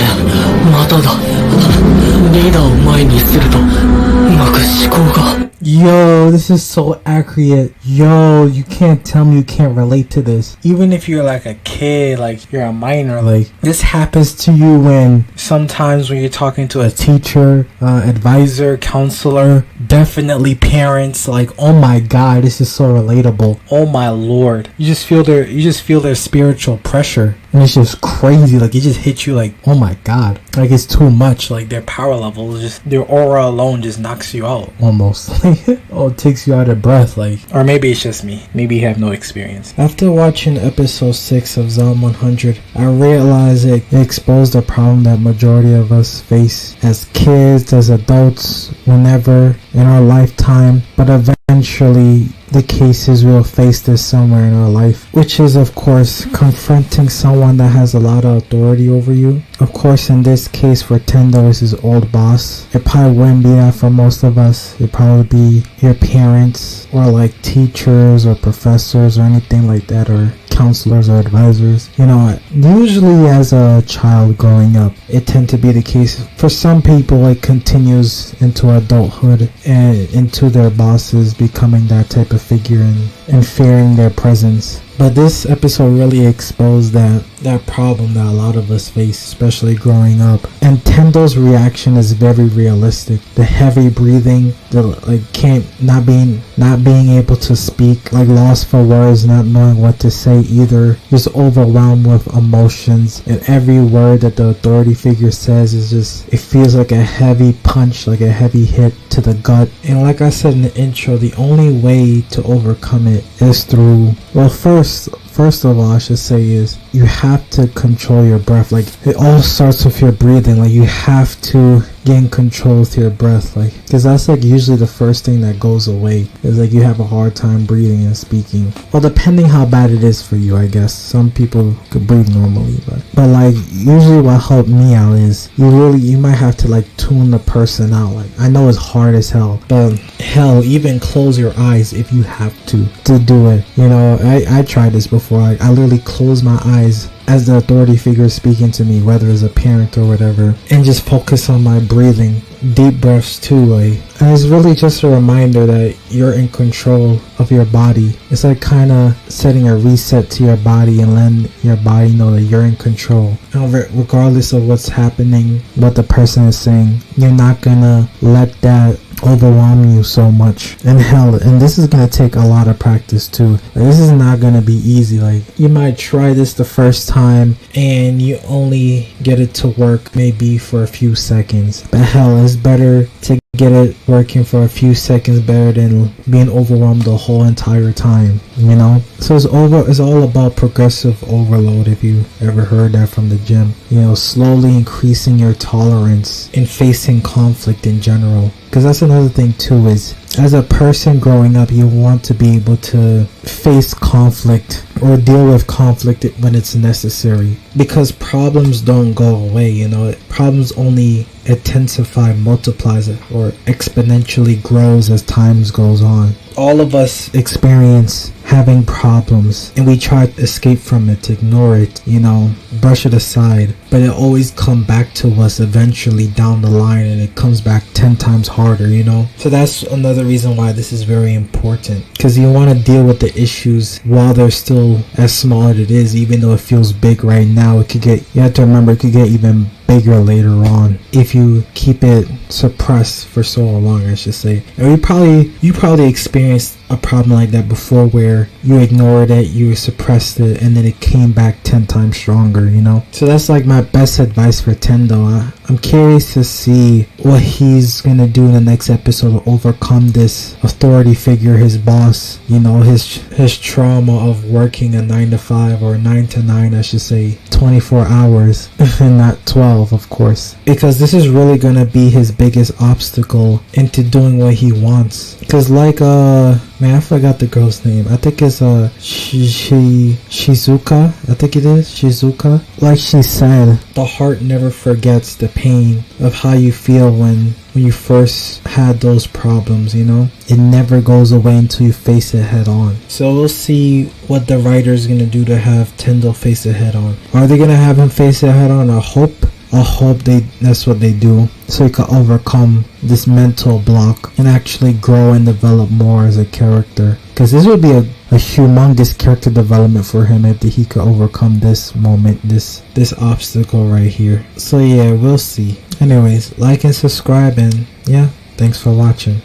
れ、まただ。リーダーを前にすると、うまく思考が。Yo, this is so accurate. Yo, you can't tell me you can't relate to this. Even if you're like a kid, like you're a minor, like this happens to you when sometimes when you're talking to a teacher, advisor, counselor, definitely parents, like, oh my god, this is so relatable. Oh my lord. You just feel their spiritual pressure. And it's just crazy, like it just hits you like, oh my god, like it's too much, like their power level, just their aura alone just knocks you out almost. Oh, it takes you out of breath, like. Or maybe it's just me, maybe you have no experience. After watching episode 6 of Zone 100, I realized it exposed a problem that majority of us face as kids, as adults, whenever in our lifetime, but eventually the cases we'll face this somewhere in our life, which is of course confronting someone that has a lot of authority over you. Of course, in this case for Tendo, it's his old boss. It probably wouldn't be that for most of us. It'd probably be your parents or like teachers or professors or anything like that, or counselors or advisors. You know, usually as a child growing up, it tends to be the case. For some people, it continues into adulthood and into their bosses becoming that type of figure and fearing their presence. But this episode really exposed that problem that a lot of us face, especially growing up. And Tendo's reaction is very realistic. The heavy breathing, the not being able to speak, like lost for words, not knowing what to say either, just overwhelmed with emotions. And every word that the authority figure says is just, it feels like a heavy punch, like a heavy hit to the gut. And like I said in the intro, the only way to overcome it is through, well, First of all, I should say is you have to control your breath. Like it all starts with your breathing. Like you have to gain control with your breath. Like, because that's like usually the first thing that goes away is like you have a hard time breathing and speaking. Well, depending how bad it is for you, I guess. Some people could breathe normally, but like usually what helped me out is you might have to like tune the person out. Like I know it's hard as hell, but hell, even close your eyes if you have to do it. You know, I tried this before. I literally close my eyes as the authority figure is speaking to me, whether it's a parent or whatever, and just focus on my breathing. Deep breaths too, like, and it's really just a reminder that you're in control of your body. It's like kind of setting a reset to your body and letting your body know that you're in control. And regardless of what's happening, what the person is saying, you're not gonna let that overwhelm you so much. And hell, and this is gonna take a lot of practice too. Like, this is not gonna be easy. Like you might try this the first time and you only get it to work maybe for a few seconds, but hell, it's better to get it working for a few seconds better than being overwhelmed the whole entire time, you know? So it's all about progressive overload, if you ever heard that from the gym. You know, slowly increasing your tolerance in facing conflict in general. Because that's another thing too, is as a person growing up, you want to be able to face conflict or deal with conflict when it's necessary, because problems don't go away. You know, problems only intensify, multiplies it, or exponentially grows as time goes on. All of us experience having problems and we try to escape from it, to ignore it, you know, brush it aside, but it always comes back to us eventually down the line, and it comes back 10 times harder, you know. So that's another reason why this is very important, because you want to deal with the issues while they're still as small as it is. Even though it feels big right now, it could get, you have to remember, it could get even bigger later on if you keep it suppressed for so long, I should say. And you probably experienced a problem like that before, where you ignored it, you suppressed it, and then it came back 10 times stronger, you know. So that's like my best advice for Tendo. I'm curious to see what he's gonna do in the next episode to overcome this authority figure, his boss, you know, his trauma of working a 9 to 5 or 9 to 9, I should say, 24 hours and not 12, of course, because this is really gonna be his biggest obstacle into doing what he wants. Because like man, I forgot the girl's name. I think it's Shizuka. I think it is Shizuka. Like she said, the heart never forgets the pain of how you feel when you first had those problems, you know. It never goes away until you face it head on. So we'll see what the writer's gonna do to have Tendo face it head on. Are they gonna have him face it head on? I hope I hope that's what they do, so he can overcome this mental block and actually grow and develop more as a character. Because this would be a humongous character development for him if he could overcome this moment, this obstacle right here. So yeah, we'll see. Anyways, like and subscribe, and yeah, thanks for watching.